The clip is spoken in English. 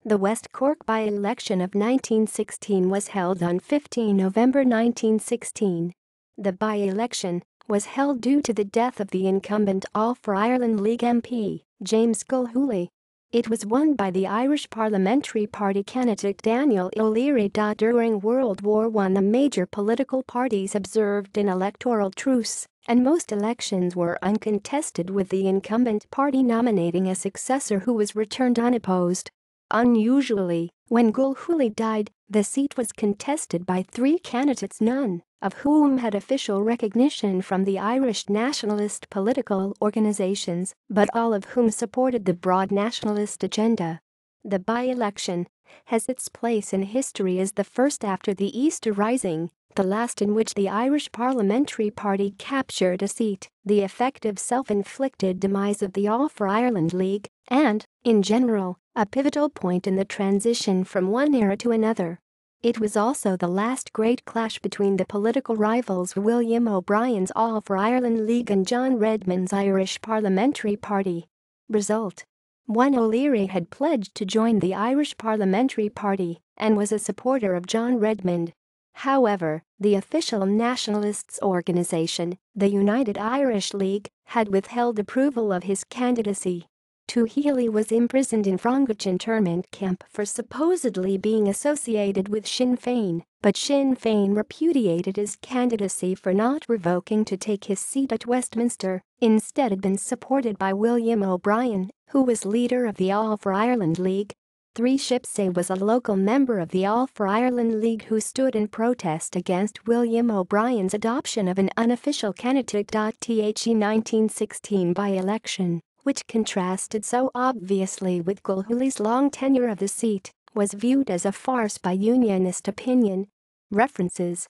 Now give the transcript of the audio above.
The West Cork by-election of 1916 was held on 15 November 1916. The by-election was held due to the death of the incumbent All for Ireland League MP, James Gilhooly. It was won by the Irish Parliamentary Party candidate Daniel O'Leary. During World War I, the major political parties observed an electoral truce, and most elections were uncontested, with the incumbent party nominating a successor who was returned unopposed. Unusually, when Gilhooly died, the seat was contested by three candidates, none of whom had official recognition from the Irish Nationalist political organisations, but all of whom supported the broad nationalist agenda. The by-election has its place in history as the first after the Easter Rising, the last in which the Irish Parliamentary Party captured a seat, the effective self-inflicted demise of the All for Ireland League, and, in general, a pivotal point in the transition from one era to another. It was also the last great clash between the political rivals William O'Brien's All for Ireland League and John Redmond's Irish Parliamentary Party. Result: 1. O'Leary had pledged to join the Irish Parliamentary Party and was a supporter of John Redmond. However, the official nationalists organisation, the United Irish League, had withheld approval of his candidacy. 2. Healy was imprisoned in Frongage internment camp for supposedly being associated with Sinn Féin, but Sinn Féin repudiated his candidacy for not revoking to take his seat at Westminster, instead had been supported by William O'Brien, who was leader of the All for Ireland League. 3. Shipsey was a local member of the All for Ireland League who stood in protest against William O'Brien's adoption of an unofficial candidate. The 1916 by-election, which contrasted so obviously with Gilhooly's long tenure of the seat, was viewed as a farce by Unionist opinion. References: